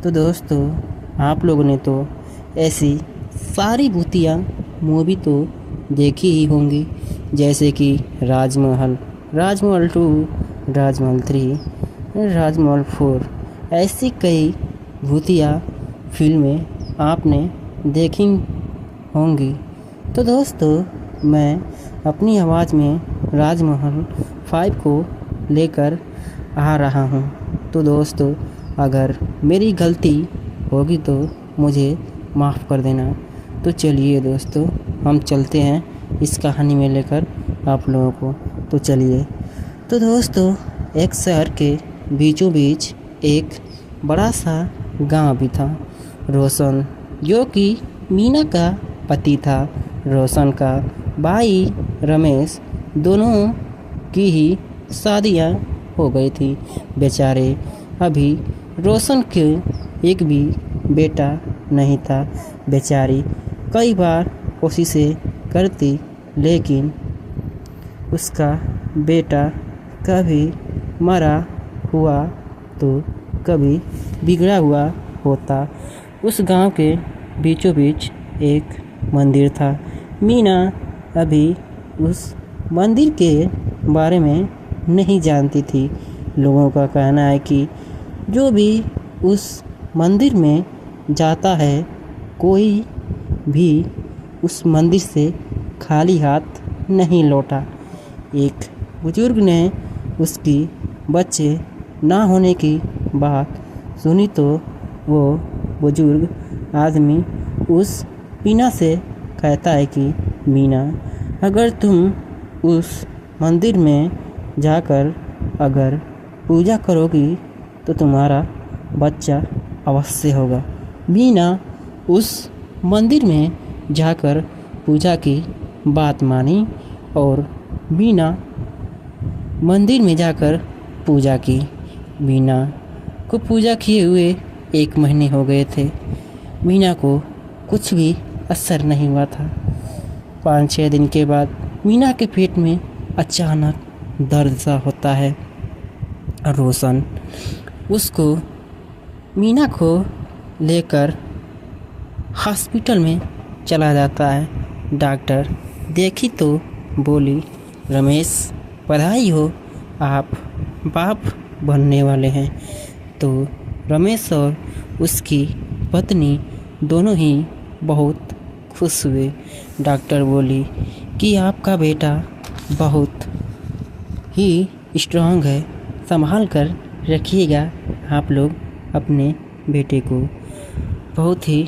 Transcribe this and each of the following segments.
तो दोस्तों, आप लोगों ने तो ऐसी सारी भूतिया मूवी तो देखी ही होंगी, जैसे कि राजमहल, राजमहल 2, राजमहल 3, राजमहल 4। ऐसी कई भूतिया फिल्में आपने देखी होंगी। तो दोस्तों, मैं अपनी आवाज़ में राजमहल 5 को लेकर आ रहा हूँ। तो दोस्तों, अगर मेरी गलती होगी तो मुझे माफ़ कर देना। तो चलिए दोस्तों, हम चलते हैं इस कहानी में लेकर आप लोगों को। तो चलिए। तो दोस्तों, एक शहर के बीचों बीच एक बड़ा सा गांव भी था। रोशन, जो कि मीना का पति था, रोशन का भाई रमेश, दोनों की ही शादियां हो गई थी। बेचारे अभी रोशन के एक भी बेटा नहीं था। बेचारी कई बार कोशिशें करती, लेकिन उसका बेटा कभी मरा हुआ तो कभी बिगड़ा हुआ होता। उस गांव के बीचों बीच एक मंदिर था। मीना अभी उस मंदिर के बारे में नहीं जानती थी। लोगों का कहना है कि जो भी उस मंदिर में जाता है, कोई भी उस मंदिर से खाली हाथ नहीं लौटा। एक बुजुर्ग ने उसकी बच्चे ना होने की बात सुनी तो वो बुजुर्ग आदमी उस मीना से कहता है कि मीना, अगर तुम उस मंदिर में जाकर अगर पूजा करोगी तो तुम्हारा बच्चा अवश्य होगा। मीना उस मंदिर में जाकर पूजा की बात मानी और मीना मंदिर में जाकर पूजा की। मीना को पूजा किए हुए 1 महीने हो गए थे। मीना को कुछ भी असर नहीं हुआ था। 5-6 दिन के बाद मीना के पेट में अचानक दर्द सा होता है। रोशन उसको मीना को लेकर हॉस्पिटल में चला जाता है। डॉक्टर देखी तो बोली, रमेश, बधाई हो, आप बाप बनने वाले हैं। तो रमेश और उसकी पत्नी दोनों ही बहुत खुश हुए। डॉक्टर बोली कि आपका बेटा बहुत ही स्ट्रांग है, संभाल कर रखिएगा आप लोग अपने बेटे को, बहुत ही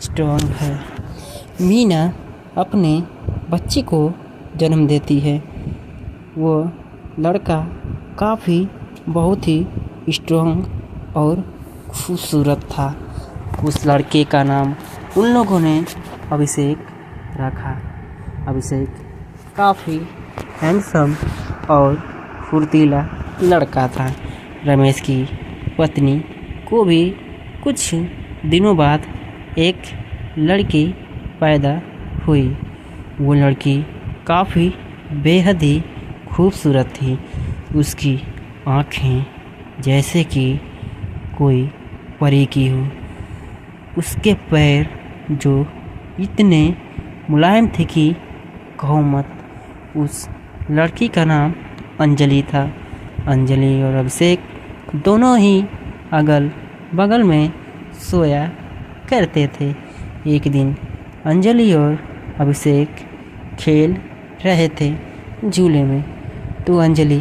स्ट्रांग है। मीना अपने बच्चे को जन्म देती है। वो लड़का काफ़ी बहुत ही स्ट्रांग और खूबसूरत था। उस लड़के का नाम उन लोगों ने अभिषेक रखा। अभिषेक काफ़ी हैंडसम और फुर्तीला लड़का था। रमेश की पत्नी को भी कुछ दिनों बाद एक लड़की पैदा हुई। वो लड़की काफ़ी बेहद ही खूबसूरत थी। उसकी आँखें जैसे कि कोई परी की हो। उसके पैर जो इतने मुलायम थे कि कहो मत। उस लड़की का नाम अंजलि था। अंजलि और अभिषेक दोनों ही अगल बगल में सोया करते थे। एक दिन अंजलि और अभिषेक खेल रहे थे झूले में, तो अंजलि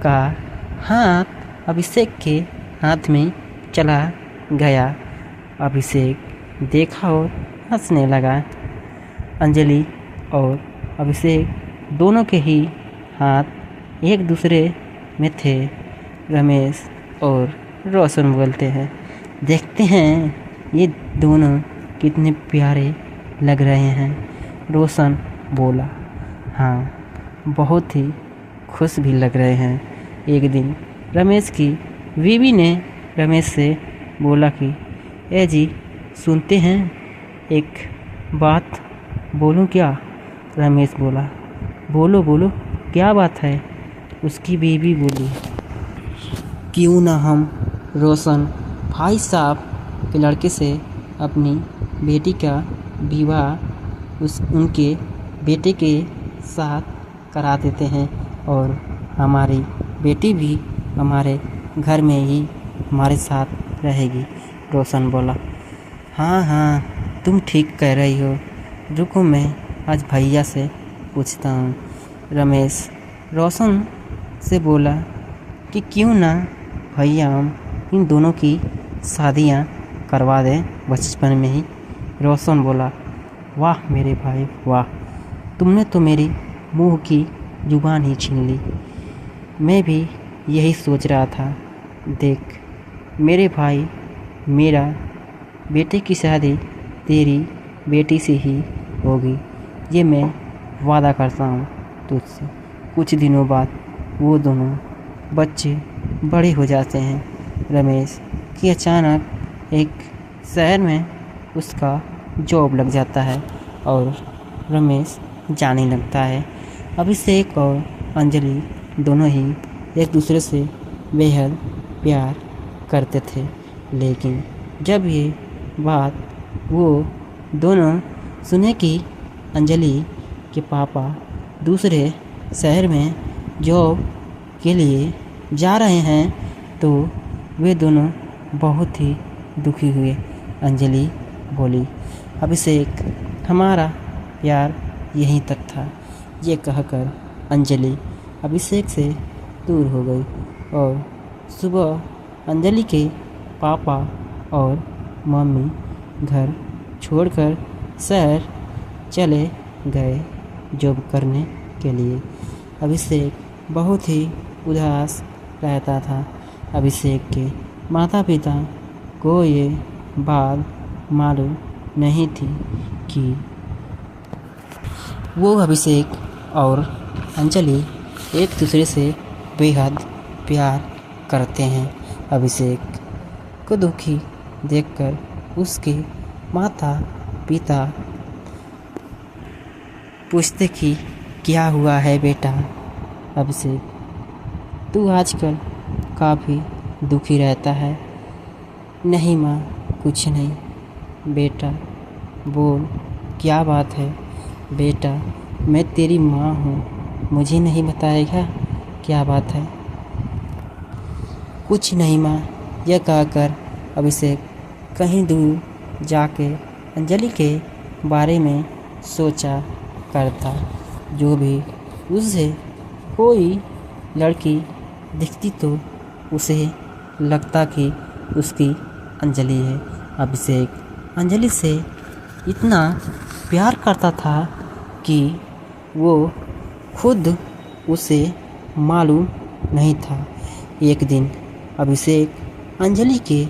का हाथ अभिषेक के हाथ में चला गया। अभिषेक देखा और हंसने लगा। अंजलि और अभिषेक दोनों के ही हाथ एक दूसरे में थे। रमेश और रोशन बोलते हैं, देखते हैं ये दोनों कितने प्यारे लग रहे हैं। रोशन बोला, हाँ, बहुत ही खुश भी लग रहे हैं। एक दिन रमेश की बीवी ने रमेश से बोला कि ए जी, सुनते हैं, एक बात बोलूं क्या? रमेश बोला, बोलो बोलो, क्या बात है? उसकी बीवी बोली, क्यों ना हम रोशन भाई साहब के लड़के से अपनी बेटी का विवाह उनके बेटे के साथ करा देते हैं और हमारी बेटी भी हमारे घर में ही हमारे साथ रहेगी। रोशन बोला, हाँ हाँ तुम ठीक कह रही हो, रुको मैं आज भैया से पूछता हूँ। रमेश रोशन से बोला कि क्यों ना भैया हम इन दोनों की शादियाँ करवा दें बचपन में ही। रोशन बोला, वाह मेरे भाई वाह, तुमने तो मेरी मुंह की जुबान ही छीन ली। मैं भी यही सोच रहा था। देख मेरे भाई, मेरा बेटे की शादी तेरी बेटी से ही होगी, ये मैं वादा करता हूँ तुझसे। कुछ दिनों बाद वो दोनों बच्चे बड़े हो जाते हैं। रमेश कि अचानक एक शहर में उसका जॉब लग जाता है और रमेश जाने लगता है। अभिषेक और अंजलि दोनों ही एक दूसरे से बेहद प्यार करते थे, लेकिन जब ये बात वो दोनों सुने कि अंजलि के पापा दूसरे शहर में जॉब के लिए जा रहे हैं तो वे दोनों बहुत ही दुखी हुए। अंजलि बोली, अभिषेक हमारा प्यार यहीं तक था। ये कहकर अंजलि अभिषेक से दूर हो गई और सुबह अंजलि के पापा और मम्मी घर छोड़कर शहर चले गए जॉब करने के लिए। अभिषेक बहुत ही उदास रहता था। अभिषेक के माता पिता को ये बात मालूम नहीं थी कि वो अभिषेक और अंजलि एक दूसरे से बेहद प्यार करते हैं। अभिषेक को दुखी देखकर उसके माता पिता पूछते कि क्या हुआ है बेटा। अभिषेक, तू आजकल काफ़ी दुखी रहता है। नहीं माँ, कुछ नहीं। बेटा बोल, क्या बात है। बेटा मैं तेरी माँ हूँ, मुझे नहीं बताएगा क्या बात है। कुछ नहीं माँ। यह कहकर अभिषेक कहीं दूर जाके अंजलि के बारे में सोचा करता। जो भी उससे कोई लड़की दिखती तो उसे लगता कि उसकी अंजलि है। अभिषेक अंजलि से इतना प्यार करता था कि वो खुद उसे मालूम नहीं था। एक दिन अभिषेक अंजलि के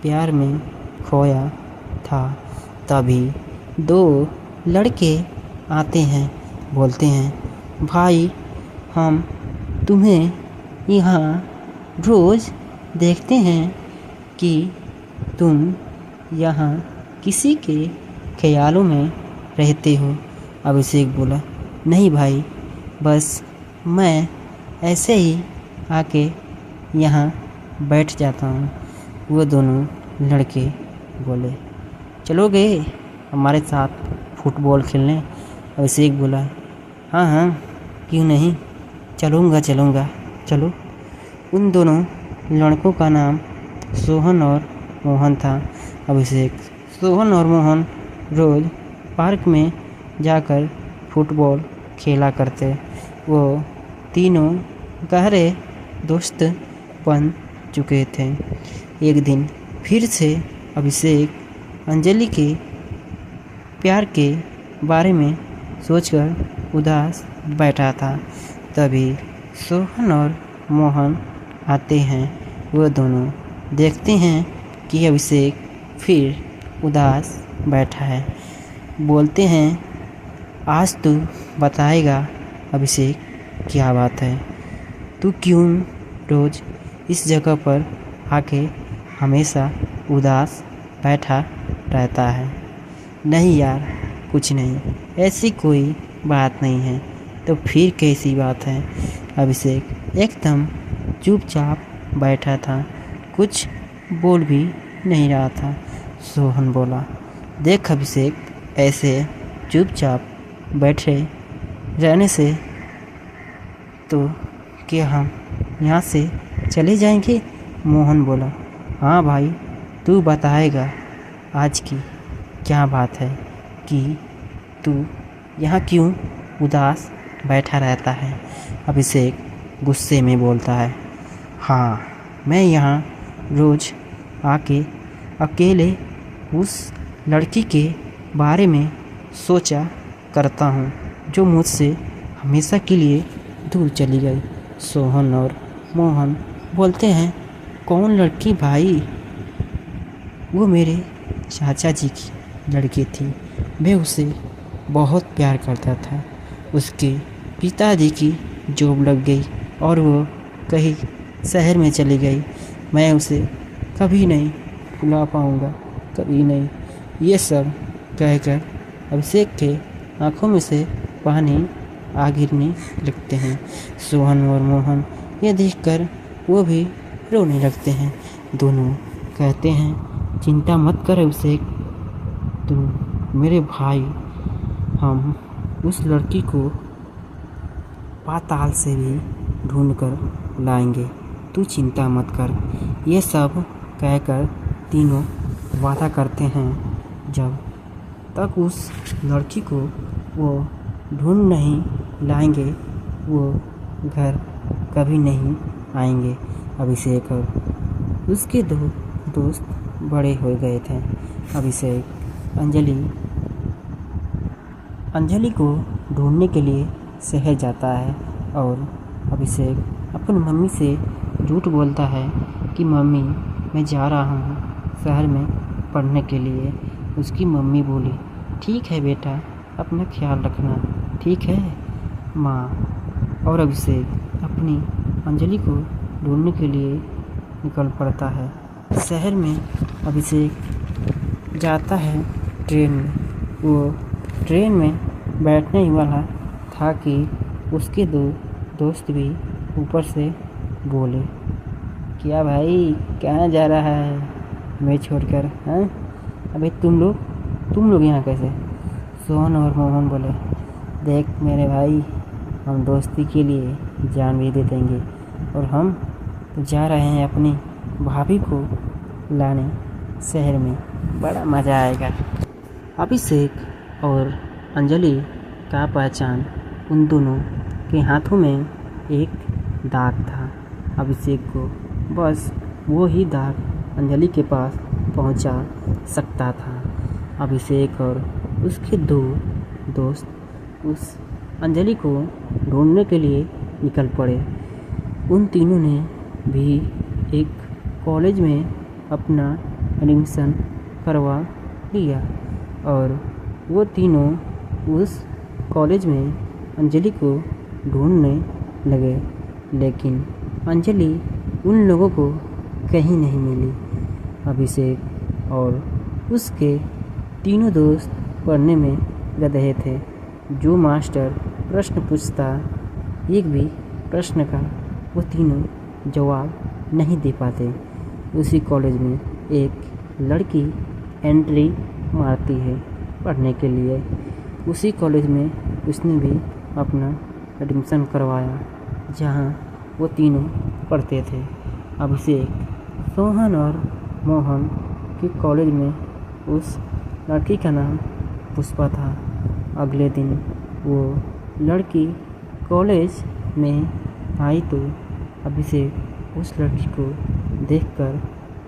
प्यार में खोया था। तभी दो लड़के आते हैं, बोलते हैं, भाई हम तुम्हें यहाँ रोज़ देखते हैं कि तुम यहाँ किसी के ख्यालों में रहते हो। अभिषेक बोला, नहीं भाई, बस मैं ऐसे ही आके यहाँ बैठ जाता हूँ। वो दोनों लड़के बोले, चलोगे हमारे साथ फुटबॉल खेलने। अभिषेक बोला, हाँ हाँ क्यों नहीं, चलूँगा चलो। उन दोनों लड़कों का नाम सोहन और मोहन था। अभिषेक, सोहन और मोहन रोज़ पार्क में जाकर फुटबॉल खेला करते। वो तीनों गहरे दोस्त बन चुके थे। एक दिन फिर से अभिषेक अंजलि के प्यार के बारे में सोचकर उदास बैठा था। तभी सोहन और मोहन आते हैं। वो दोनों देखते हैं कि अभिषेक फिर उदास बैठा है। बोलते हैं, आज तू बताएगा अभिषेक क्या बात है। तू क्यों रोज़ इस जगह पर आके हमेशा उदास बैठा रहता है। नहीं यार, कुछ नहीं, ऐसी कोई बात नहीं है। तो फिर कैसी बात है। अभिषेक एकदम चुपचाप बैठा था, कुछ बोल भी नहीं रहा था। सोहन बोला, देख अभिषेक, ऐसे चुपचाप बैठे रहने से तो क्या हम यहाँ से चले जाएंगे? मोहन बोला, हाँ भाई, तू बताएगा आज की क्या बात है कि तू यहाँ क्यों उदास बैठा रहता है? अभिषेक गुस्से में बोलता है, हाँ, मैं यहाँ रोज़ आके अकेले उस लड़की के बारे में सोचा करता हूँ जो मुझसे हमेशा के लिए दूर चली गई। सोहन और मोहन बोलते हैं, कौन लड़की भाई? वो मेरे चाचा जी की लड़की थी। मैं उसे बहुत प्यार करता था। उसके पिताजी की जॉब लग गई और वो कहीं शहर में चली गई। मैं उसे कभी नहीं भुला पाऊँगा, कभी नहीं। ये सब कहकर अभिषेक के आँखों में से पानी आ गिरने लगते हैं। सोहन और मोहन ये देखकर वो भी रोने लगते हैं। दोनों कहते हैं, चिंता मत कर अभिषेक, तुम मेरे भाई, हम उस लड़की को पाताल से भी ढूंढ कर लाएंगे, तू चिंता मत कर। ये सब कहकर तीनों वादा करते हैं। जब तक उस लड़की को वो ढूंढ नहीं लाएंगे, वो घर कभी नहीं आएंगे। अभिषेक और उसके दो दोस्त बड़े हो गए थे। अभिषेक अंजलि को ढूंढने के लिए शहर जाता है और अभिषेक अपनी मम्मी से झूठ बोलता है कि मम्मी, मैं जा रहा हूँ शहर में पढ़ने के लिए। उसकी मम्मी बोली, ठीक है बेटा, अपना ख्याल रखना, ठीक है माँ। और अभिषेक अपनी अंजलि को ढूंढने के लिए निकल पड़ता है। शहर में अभिषेक जाता है ट्रेन में। वो ट्रेन में बैठने ही वाला था कि उसके दो दोस्त भी ऊपर से बोले, क्या भाई, कहाँ जा रहा है मैं छोड़कर? हाँ, अबे तुम लोग यहाँ कैसे? सोहन और मोहन बोले, देख मेरे भाई, हम दोस्ती के लिए जान भी दे देंगे और हम तो जा रहे हैं अपनी भाभी को लाने शहर में, बड़ा मज़ा आएगा। अभिषेक और अंजलि का पहचान उन दोनों के हाथों में एक दाग था। अभिषेक को बस वो ही दाग अंजलि के पास पहुंचा सकता था। अभिषेक और उसके दो दोस्त उस अंजलि को ढूंढने के लिए निकल पड़े। उन तीनों ने भी एक कॉलेज में अपना एडमिशन करवा लिया और वो तीनों उस कॉलेज में अंजलि को ढूंढने लगे, लेकिन अंजलि उन लोगों को कहीं नहीं मिली। अभिषेक और उसके तीनों दोस्त पढ़ने में गधे थे। जो मास्टर प्रश्न पूछता, एक भी प्रश्न का वो तीनों जवाब नहीं दे पाते। उसी कॉलेज में एक लड़की एंट्री मारती है पढ़ने के लिए। उसी कॉलेज में उसने भी अपना एडमिशन करवाया जहाँ वो तीनों पढ़ते थे। अभिषेक, सोहन और मोहन के कॉलेज में उस लड़की का नाम पुष्पा था। अगले दिन वो लड़की कॉलेज में आई तो अभिषेक उस लड़की को देखकर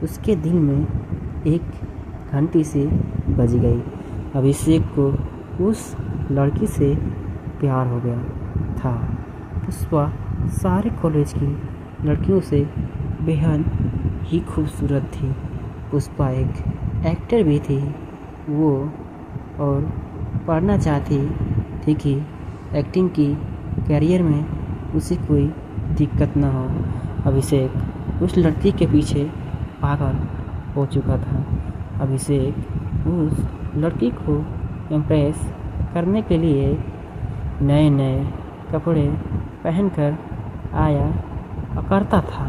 उसके दिल में एक घंटी सी बज गई। अभिषेक को उस लड़की से प्यार हो गया था। पुष्पा सारे कॉलेज की लड़कियों से बेहद ही खूबसूरत थी। पुष्पा एक एक्टर भी थी वो, और पढ़ना चाहती थी कि एक्टिंग की करियर में उसे कोई दिक्कत ना हो। अभिषेक उस लड़की के पीछे पागल हो चुका था। अभिषेक उस लड़की को इम्प्रेस करने के लिए नए नए कपड़े पहनकर आया करता था,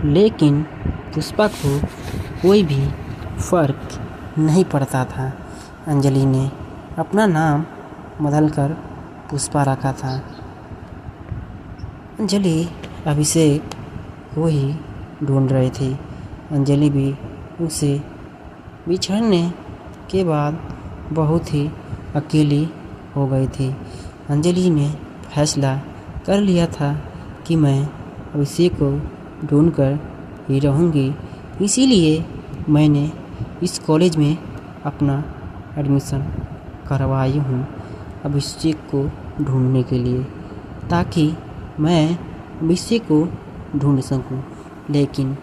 लेकिन पुष्पा को कोई भी फ़र्क नहीं पड़ता था। अंजलि ने अपना नाम बदलकर पुष्पा रखा था। अंजलि अभिषेक को ही ढूंढ रही थी। अंजलि भी उसे बिछड़ने के बाद बहुत ही अकेली हो गई थी। अंजलि ने फैसला कर लिया था कि मैं अभिषेक को ढूंढकर ही रहूँगी, इसीलिए मैंने इस कॉलेज में अपना एडमिशन करवाई हूँ अभिषेक को ढूंढने के लिए, ताकि मैं अभिषेक को ढूंढ सकूं। लेकिन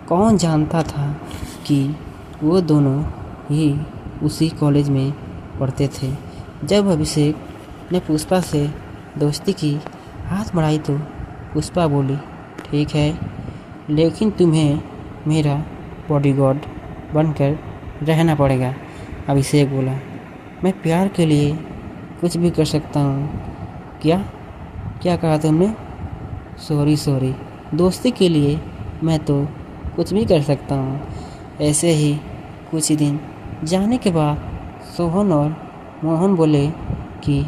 कौन जानता था कि वो दोनों ही उसी कॉलेज में पढ़ते थे। जब अभिषेक ने पुष्पा से दोस्ती की हाथ बढ़ाई तो पुष्पा बोली, ठीक है, लेकिन तुम्हें मेरा बॉडीगार्ड बनकर रहना पड़ेगा। अभिषेक बोला, मैं प्यार के लिए कुछ भी कर सकता हूँ। क्या क्या कहा तुमने? सॉरी, दोस्ती के लिए मैं तो कुछ भी कर सकता हूँ। ऐसे ही कुछ दिन जाने के बाद सोहन और मोहन बोले कि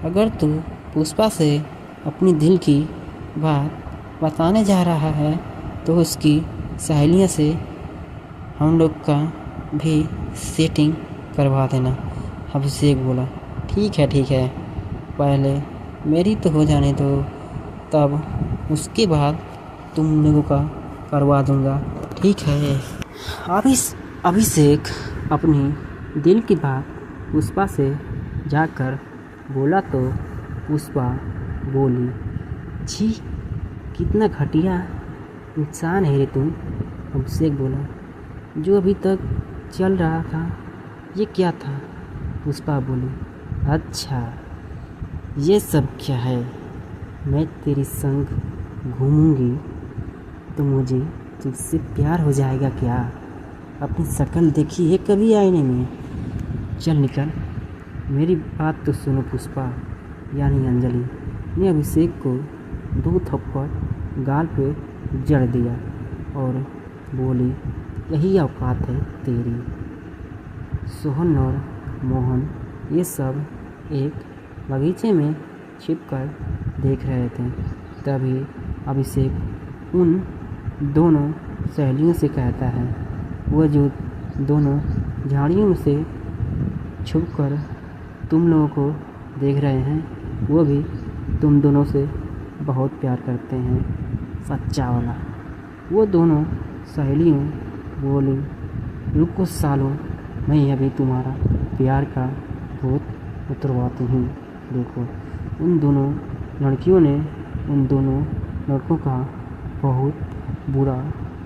अगर तू पुष्पा से अपनी दिल की बात बताने जा रहा है तो उसकी सहेलियों से हम लोग का भी सेटिंग करवा देना। अभिषेक बोला, ठीक है, पहले मेरी तो हो जाने दो, तब उसके बाद तुम लोगों का करवा दूंगा, ठीक है। अभिषेक अपनी दिल की बात पुष्पा से जाकर बोला तो पुष्पा बोली, छी, कितना घटिया इंसान है रे तुम। अभिषेक बोला, जो अभी तक चल रहा था ये क्या था? पुष्पा बोली, अच्छा ये सब क्या है? मैं तेरे संग घूमूंगी तो मुझे तुझसे प्यार हो जाएगा क्या? अपनी शक्ल देखी है कभी आईने में? चल निकल, मेरी बात तो सुनो। पुष्पा यानी अंजलि ने अभिषेक को 2 थप्पड़ गाल पे जड़ दिया और बोली, यही औकात है तेरी। सोहन और मोहन ये सब एक बगीचे में छिपकर देख रहे थे। तभी अभिषेक उन दोनों सहेलियों से कहता है, वो जो दोनों झाड़ियों से छुपकर तुम लोगों को देख रहे हैं, वो भी तुम दोनों से बहुत प्यार करते हैं, सच्चा वाला। वो दोनों सहेलियों बोली, रुको सालों, मैं अभी तुम्हारा प्यार का भूत उतरवाती हूँ। देखो, उन दोनों लड़कियों ने उन दोनों लड़कों का बहुत बुरा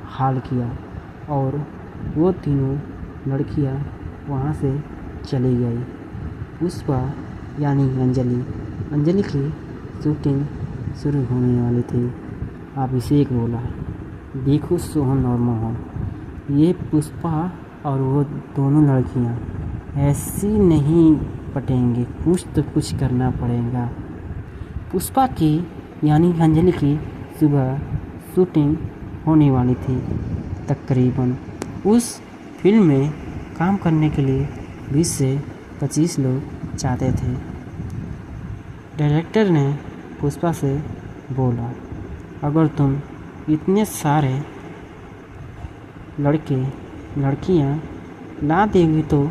हाल किया और वो तीनों लड़कियाँ वहाँ से चली गई। पुष्पा यानी अंजलि की शूटिंग शुरू होने वाली थी। अभिषेक बोला, देखो सोहन और मोहन, ये पुष्पा और वो दोनों लड़कियाँ ऐसी नहीं पटेंगे, कुछ करना पड़ेगा। पुष्पा की यानी अंजलि की सुबह शूटिंग होने वाली थी। तकरीबन उस फिल्म में काम करने के लिए 20 से 25 लोग चाहते थे। डायरेक्टर ने पुष्पा से बोला, अगर तुम इतने सारे लड़के लड़कियां ला देगी तो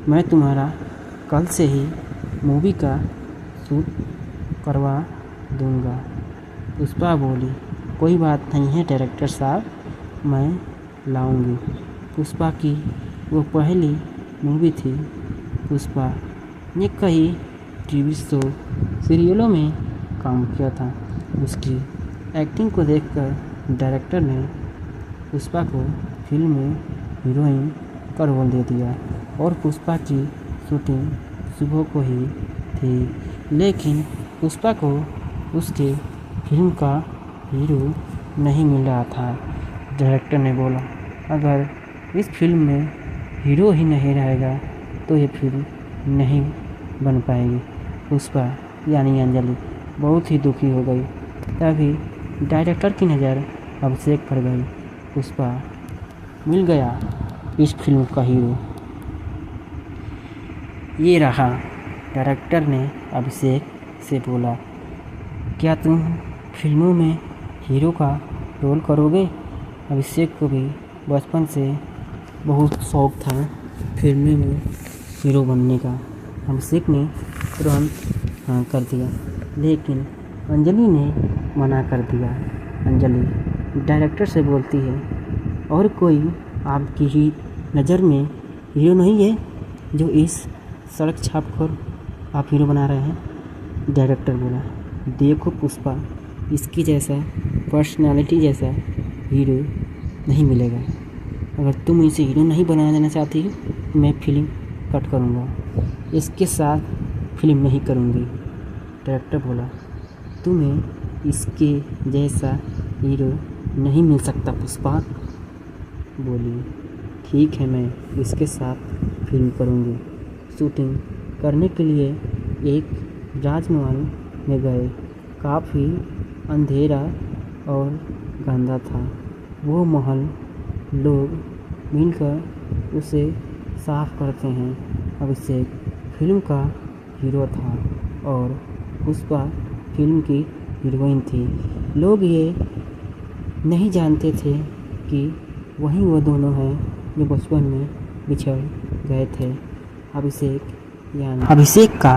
मैं तुम्हारा कल से ही मूवी का शूट करवा दूंगा। पुष्पा बोली, कोई बात नहीं है डायरेक्टर साहब, मैं लाऊंगी। पुष्पा की वो पहली मूवी थी। पुष्पा ने कई टीवी शो सीरियलों में काम किया था। उसकी एक्टिंग को देखकर डायरेक्टर ने पुष्पा को फिल्म में हीरोइन का रोल दे दिया और पुष्पा की शूटिंग सुबह को ही थी। लेकिन पुष्पा को उसके फिल्म का हीरो नहीं मिल रहा था। डायरेक्टर ने बोला, अगर इस फिल्म में हीरो ही नहीं रहेगा तो ये फिल्म नहीं बन पाएगी। पुष्पा यानी अंजलि बहुत ही दुखी हो गई। तभी डायरेक्टर की नज़र अभिषेक पर गई। पुष्पा मिल गया इस फिल्म का हीरो। ये रहा, डायरेक्टर ने अभिषेक से बोला, क्या तुम फिल्मों में हीरो का रोल करोगे? अभिषेक को भी बचपन से बहुत शौक था फिल्मों में हीरो बनने का। अभिषेक ने तुरंत हाँ कर दिया, लेकिन अंजलि ने मना कर दिया। अंजलि डायरेक्टर से बोलती है, और कोई आपकी ही नज़र में हीरो नहीं है जो इस सड़क छाप कर आप हीरो बना रहे हैं? डायरेक्टर बोला, देखो पुष्पा, इसकी जैसा पर्सनालिटी जैसा हीरो नहीं मिलेगा। अगर तुम इसे हीरो नहीं बना देना चाहती हो, मैं फिल्म कट करूँगा, इसके साथ फिल्म नहीं करूँगी। डायरेक्टर बोला, तुम्हें इसके जैसा हीरो नहीं मिल सकता पुष्पा। बोली, ठीक है, मैं इसके साथ फिल्म करूँगी। शूटिंग करने के लिए एक राजमहल में गए। काफ़ी अंधेरा और गंदा था वो महल। लोग मिलकर उसे साफ करते हैं। अभिषेक फिल्म का हीरो था और पुष्पा फिल्म की हीरोइन थी। लोग ये नहीं जानते थे कि वही वो दोनों हैं जो बचपन में बिछड़ गए थे। अभिषेक का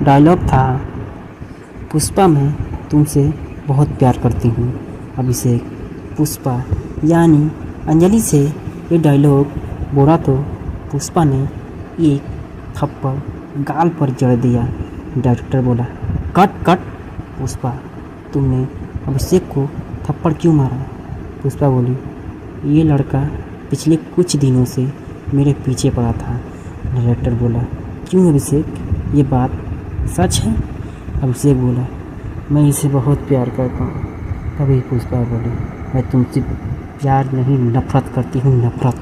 डायलॉग था, पुष्पा मैं तुमसे बहुत प्यार करती हूँ। अभिषेक पुष्पा यानी अंजलि से ये डायलॉग बोला तो पुष्पा ने एक थप्पड़ गाल पर जड़ दिया। डायरेक्टर बोला, कट कट। पुष्पा, तुमने अभिषेक को थप्पड़ क्यों मारा? पुष्पा बोली, ये लड़का पिछले कुछ दिनों से मेरे पीछे पड़ा था। डायरेक्टर बोला, क्यों अभिषेक, ये बात सच है? अभिषेक बोला, मैं इसे बहुत प्यार करता हूँ। तभी पुष्पा बोली, मैं तुमसे प्यार नहीं नफरत करती हूँ, नफरत।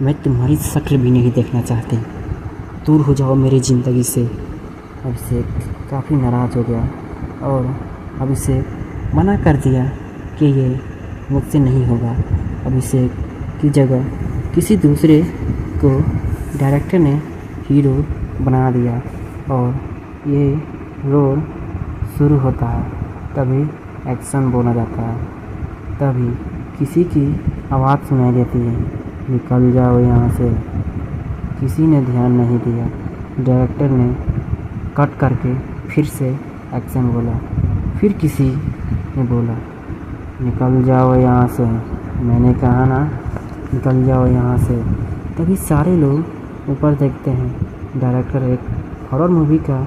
मैं तुम्हारी शक्ल भी नहीं देखना चाहती, दूर हो जाओ मेरी ज़िंदगी से। अभिषेक काफ़ी नाराज़ हो गया और अभिषेक मना कर दिया कि ये मुझसे नहीं होगा। अभिषेक की जगह किसी दूसरे को डायरेक्टर ने हीरो बना दिया और ये रोल शुरू होता है। तभी एक्शन बोला जाता है। तभी किसी की आवाज़ सुनाई देती है, निकल जाओ यहाँ से। किसी ने ध्यान नहीं दिया। डायरेक्टर ने कट करके फिर से एक्शन बोला। फिर किसी ने बोला, निकल जाओ यहाँ से, मैंने कहा ना, निकल जाओ यहाँ से। तभी सारे लोग ऊपर देखते हैं। डायरेक्टर एक हॉरर मूवी का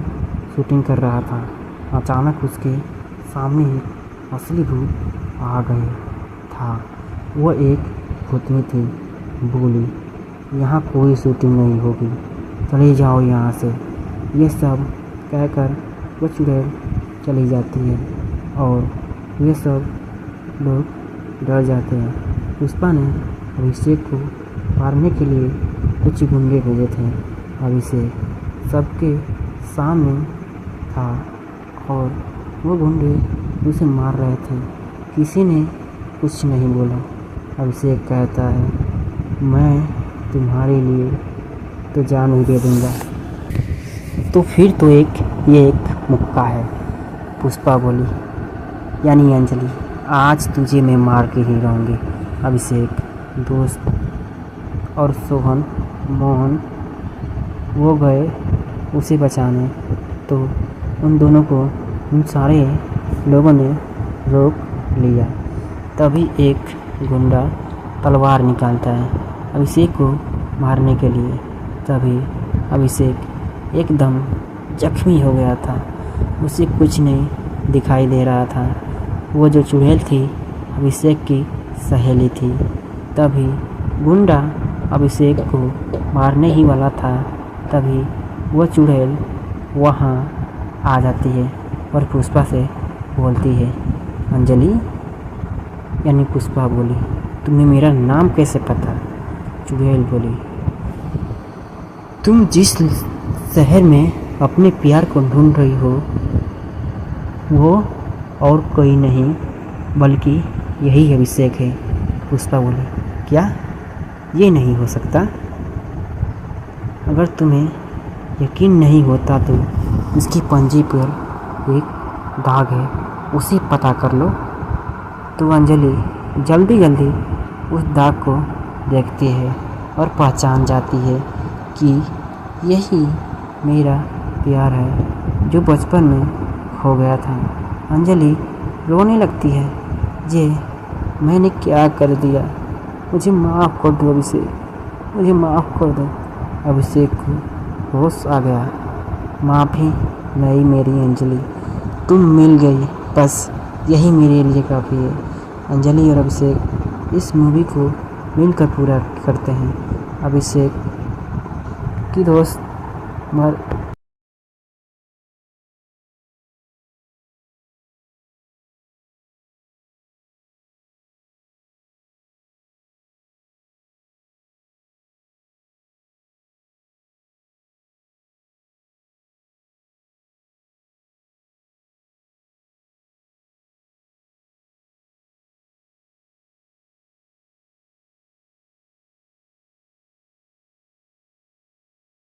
शूटिंग कर रहा था। अचानक उसके सामने एक असली भूत आ गए था। वो एक भूतनी थी। बोली, यहाँ कोई शूटिंग नहीं होगी, चले जाओ यहाँ से। ये सब कहकर कुछ देर चली जाती है और ये सब लोग डर जाते हैं। पुष्पा ने अभिषेक को मारने के लिए कुछ गुंडे भेजे थे। अभिषेक सबके सामने था और वो गुंडे उसे मार रहे थे। किसी ने कुछ नहीं बोला। अभिषेक कहता है, मैं तुम्हारे लिए तो जान ही दे दूँगा। तो फिर तो ये एक मुक्का है। पुष्पा बोली, यानी अंजलि, आज तुझे मैं मार के ही रहूँगी। अभिषेक दोस्त और सोहन मोहन वो गए उसे बचाने, तो उन दोनों को उन सारे लोगों ने रोक लिया। तभी एक गुंडा तलवार निकालता है अभिषेक को मारने के लिए। तभी अभिषेक एकदम जख्मी हो गया था। उसे कुछ नहीं दिखाई दे रहा था। वो जो चुड़ैल थी अभिषेक की सहेली थी। तभी गुंडा अभिषेक को मारने ही वाला था। तभी वो चुड़ैल वहाँ आ जाती है और पुष्पा से बोलती है, अंजलि, यानी पुष्पा बोली, तुम्हें मेरा नाम कैसे पता? चुड़ैल बोली, तुम जिस शहर में अपने प्यार को ढूंढ रही हो वो और कोई नहीं बल्कि यही अभिषेक है। पुष्पा बोली, क्या? ये नहीं हो सकता। अगर तुम्हें यकीन नहीं होता तो इसकी पंजे पर एक दाग है, उसे पता कर लो। तो अंजलि जल्दी जल्दी उस दाग को देखती है और पहचान जाती है कि यही मेरा प्यार है जो बचपन में खो गया था। अंजलि रोने लगती है, ये मैंने क्या कर दिया, मुझे माफ़ कर दो अभिषेक, मुझे माफ़ कर दो। अभिषेक को होश आ गया। माफ़ी नहीं मेरी अंजलि, तुम मिल गई, बस यही मेरे लिए काफ़ी है। अंजलि और अभिषेक इस मूवी को मिलकर पूरा करते हैं। अभिषेक की दोस्त मर